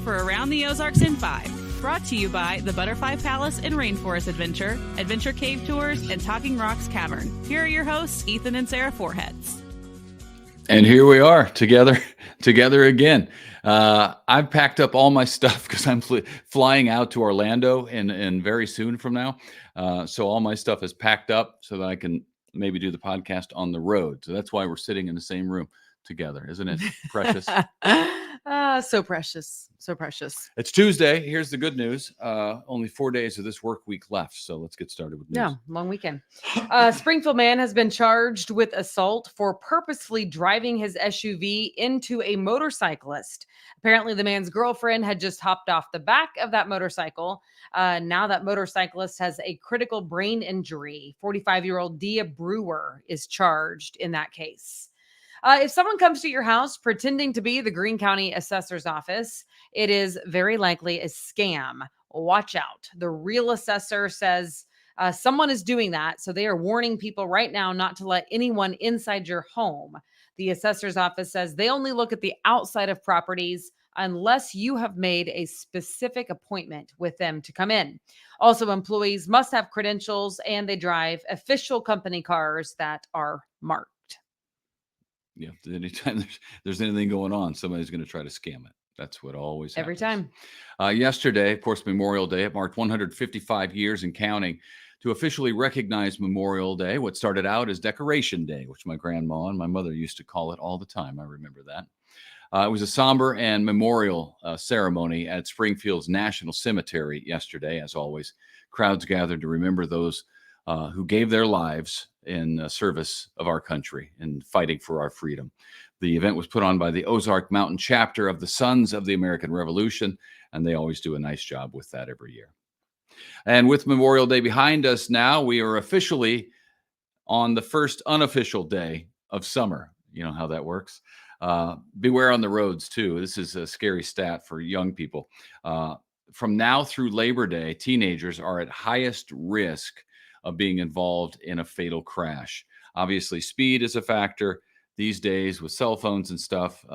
for Around the Ozarks in 5. Brought to you by the Butterfly Palace and Rainforest Adventure, Adventure Cave Tours, and Talking Rocks Cavern. Here are your hosts, Ethan and Sarah Foreheads. And here we are together again. I've packed up all my stuff because I'm flying out to Orlando and very soon from now. So all my stuff is packed up so that I can maybe do the podcast on the road. So that's why we're sitting in the same room together. Isn't it precious? So precious. So precious. It's Tuesday. Here's the good news. Only 4 days of this work week left. So let's get started with news. Yeah, long weekend. Springfield man has been charged with assault for purposefully driving his SUV into a motorcyclist. Apparently, the man's girlfriend had just hopped off the back of that motorcycle. Now that motorcyclist has a critical brain injury. 45-year-old Dia Brewer is charged in that case. If someone comes to your house pretending to be the Greene County Assessor's Office, it is very likely a scam. Watch out. The real assessor says someone is doing that, so they are warning people right now not to let anyone inside your home. The assessor's office says they only look at the outside of properties unless you have made a specific appointment with them to come in. Also, employees must have credentials and they drive official company cars that are marked. Yeah, anytime there's anything going on, somebody's going to try to scam it. That's what always happens. Every time. Yesterday, of course, Memorial Day, it marked 155 years and counting to officially recognize Memorial Day. What started out as Decoration Day, which my grandma and my mother used to call it all the time. I remember that. It was a somber and memorial ceremony at Springfield's National Cemetery yesterday. As always, crowds gathered to remember those who gave their lives in service of our country and fighting for our freedom. The event was put on by the Ozark Mountain chapter of the Sons of the American Revolution, and they always do a nice job with that every year. And with Memorial Day behind us now, we are officially on the first unofficial day of summer. You know how that works. Beware on the roads, too. This is a scary stat for young people. From now through Labor Day, teenagers are at highest risk of being involved in a fatal crash. Obviously, speed is a factor these days with cell phones and stuff.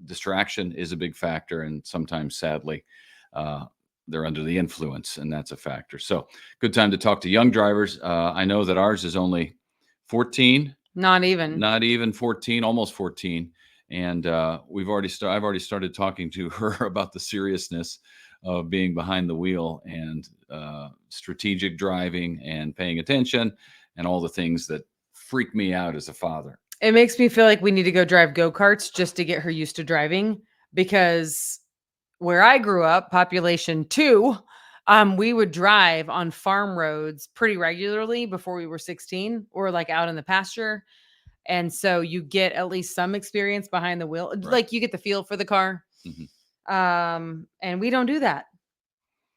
Distraction is a big factor, and sometimes, sadly, they're under the influence, and that's a factor. So, good time to talk to young drivers. I know that ours is only 14. Not even 14, almost 14. And I've already started talking to her about the seriousness of being behind the wheel and strategic driving and paying attention and all the things that freak me out as a father. It makes me feel like we need to go drive go-karts just to get her used to driving, because where I grew up, population 2, we would drive on farm roads pretty regularly before we were 16, or like out in the pasture. And so you get at least some experience behind the wheel. Right. Like you get the feel for the car. Mm-hmm. And we don't do that,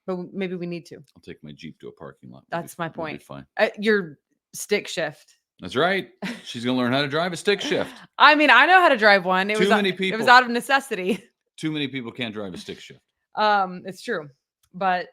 but maybe we need to. I'll take my Jeep to a parking lot. That's my point. Fine. Your stick shift. That's right. She's going to learn how to drive a stick shift. I mean, I know how to drive one. It was out of necessity. Too many people can't drive a stick shift. It's true. But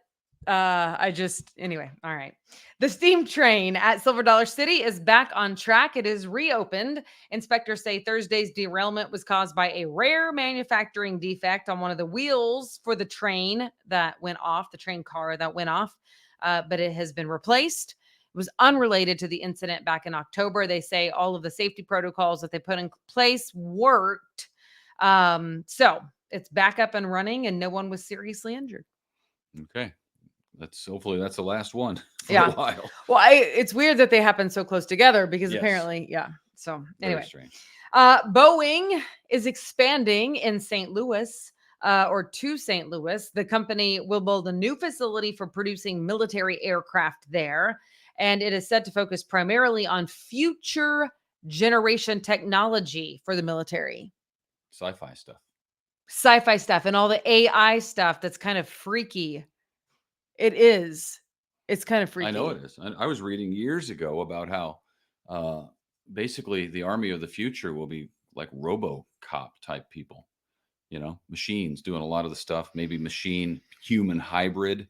anyway. All right. The steam train at Silver Dollar City is back on track. It is reopened. Inspectors say Thursday's derailment was caused by a rare manufacturing defect on one of the wheels for the train that went off, the train car that went off, but it has been replaced. It was unrelated to the incident back in October. They say all of the safety protocols that they put in place worked. So it's back up and running and no one was seriously injured. Okay. Hopefully that's the last one for a while. Well, it's weird that they happen so close together because apparently, So anyway, Boeing is expanding in St. Louis, to St. Louis. The company will build a new facility for producing military aircraft there. And it is set to focus primarily on future generation technology for the military. Sci-fi stuff And all the AI stuff that's kind of freaky. It is. It's kind of freaky. I know it is. I was reading years ago about how basically the army of the future will be like RoboCop type people, machines doing a lot of the stuff, maybe machine human hybrid.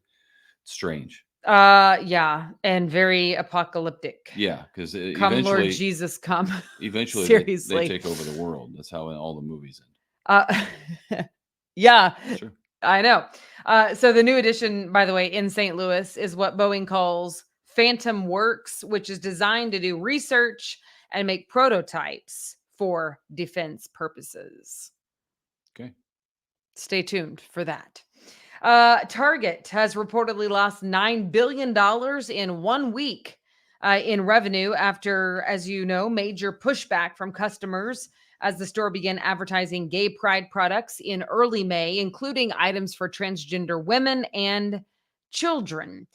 Strange. And very apocalyptic. Yeah, because come Lord Jesus, come. Eventually, seriously, they take over the world. That's how all the movies end. Yeah. Sure. I know. So the new addition, by the way, in St. Louis is what Boeing calls Phantom Works, which is designed to do research and make prototypes for defense purposes. Okay. Stay tuned for that. Target has reportedly lost $9 billion in 1 week in revenue after, as you know, major pushback from customers as the store began advertising gay pride products in early May, including items for transgender women and children.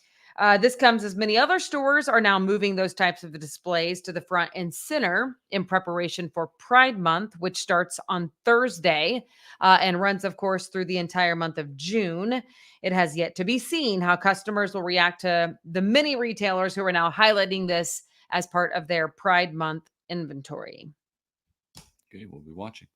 This comes as many other stores are now moving those types of displays to the front and center in preparation for Pride Month, which starts on Thursday and runs, of course, through the entire month of June. It has yet to be seen how customers will react to the many retailers who are now highlighting this as part of their Pride Month inventory. Okay, we'll be watching.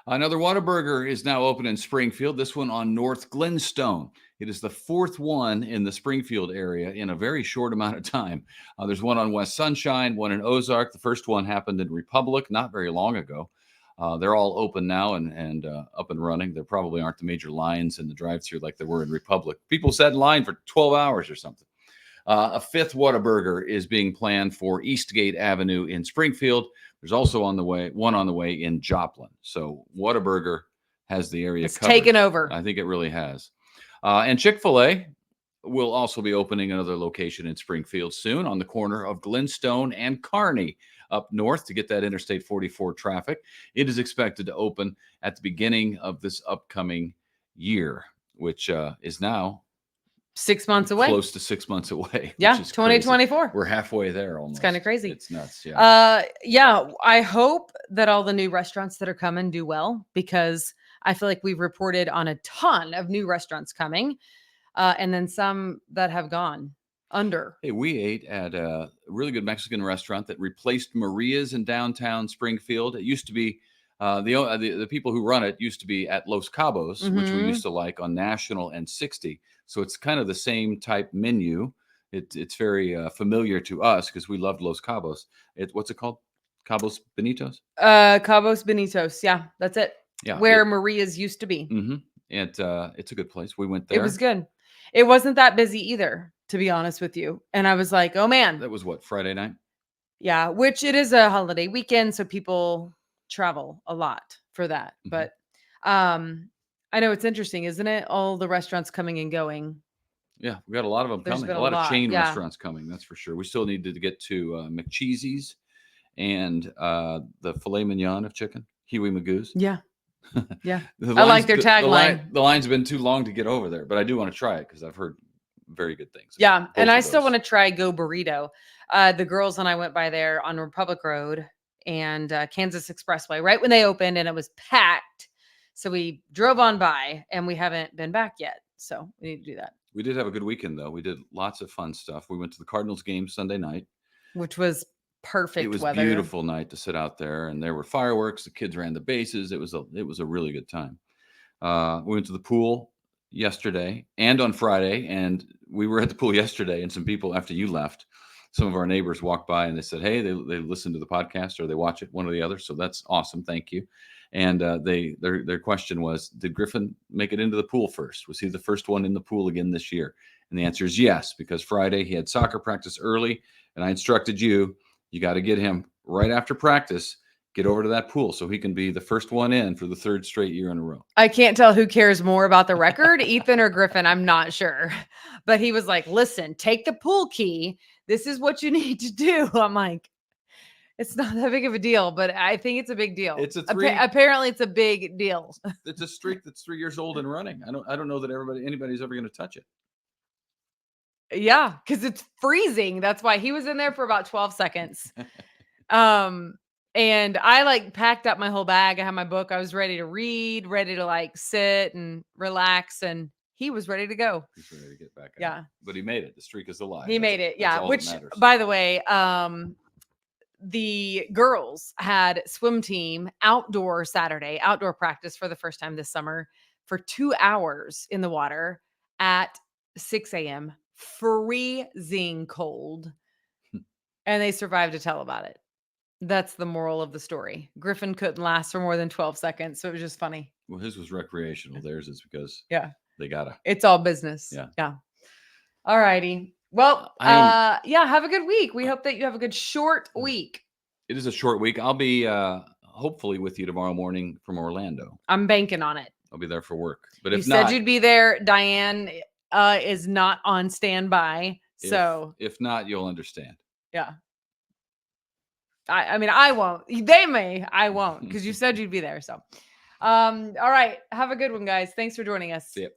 Another Whataburger is now open in Springfield, this one on North Glenstone. It is the fourth one in the Springfield area in a very short amount of time. There's one on West Sunshine, one in Ozark. The first one happened in Republic not very long ago. They're all open now and up and running. There probably aren't the major lines in the drive-thru like there were in Republic. People sat in line for 12 hours or something. A fifth Whataburger is being planned for Eastgate Avenue in Springfield. There's also one on the way in Joplin. So Whataburger has the area covered. Taken over. I think it really has. And Chick-fil-A will also be opening another location in Springfield soon on the corner of Glenstone and Kearney up north to get that Interstate 44 traffic. It is expected to open at the beginning of this upcoming year, which is now 6 months away. Close to 6 months away. Yeah, which is 2024. crazy. We're halfway there almost. It's kind of crazy. It's nuts. Yeah. Yeah, I hope that all the new restaurants that are coming do well, because I feel like we've reported on a ton of new restaurants coming, and then some that have gone under. Hey, we ate at a really good Mexican restaurant that replaced Maria's in downtown Springfield. It used to be the people who run it used to be at Los Cabos, which we used to like on National and 60. So it's kind of the same type menu. It's very familiar to us because we loved Los Cabos. What's it called? Cabos Benitos? Cabos Benitos. Yeah, that's it. Yeah. Where Maria's used to be. Mm-hmm. It's a good place. We went there. It was good. It wasn't that busy either, to be honest with you. And I was like, oh man. That was what, Friday night? Yeah, which it is a holiday weekend, so people travel a lot for that. But I know it's interesting, isn't it? All the restaurants coming and going. Yeah, we got a lot of them coming. A lot of chain restaurants coming, that's for sure. We still need to get to McCheesy's and the filet mignon of chicken, Huey Magoo's. Yeah. Yeah. I like their tagline. The line's been too long to get over there, but I do want to try it because I've heard very good things. Yeah, and I still want to try Go Burrito. The girls and I went by there on Republic Road and Kansas Expressway right when they opened, and it was packed. So we drove on by, and we haven't been back yet. So we need to do that. We did have a good weekend, though. We did lots of fun stuff. We went to the Cardinals game Sunday night, which was perfect. It was weather. A beautiful night to sit out there, and there were fireworks. The kids ran the bases. It was a really good time. We went to the pool yesterday and on Friday, and we were at the pool yesterday, and some people, after you left, some of our neighbors walked by and they said, hey, they listen to the podcast or they watch it, one or the other. So that's awesome. Thank you. And their question was, did Griffin make it into the pool first? Was he the first one in the pool again this year? And the answer is yes, because Friday he had soccer practice early, and I instructed you got to get him right after practice, get over to that pool so he can be the first one in for the third straight year in a row. I can't tell who cares more about the record, Ethan or Griffin. I'm not sure. But he was like, listen, take the pool key. This is what you need to do. I'm like, it's not that big of a deal, but I think it's a big deal. Apparently it's a big deal. It's a streak that's 3 years old and running. I don't know that anybody's ever going to touch it. Yeah, because it's freezing. That's why he was in there for about 12 seconds. And I packed up my whole bag. I had my book. I was ready to read, ready to sit and relax. And he was ready to go. He's ready to get back. Yeah. But he made it. The streak is alive. He made it. Yeah. Which, by the way, the girls had swim team outdoor practice for the first time this summer for 2 hours in the water at 6 a.m. freezing cold. And they survived to tell about it. That's the moral of the story. Griffin couldn't last for more than 12 seconds. So it was just funny. Well, his was recreational. Theirs is because They gotta. It's all business. Yeah. Yeah. All righty. Well, yeah, have a good week. We hope that you have a good short week. It is a short week. I'll be hopefully with you tomorrow morning from Orlando. I'm banking on it. I'll be there for work. But You if said not, you'd be there. Diane is not on standby. So if not, you'll understand. yeah. I mean, I won't. They may. I won't, because you said you'd be there. So all right. Have a good one, guys. Thanks for joining us. See ya.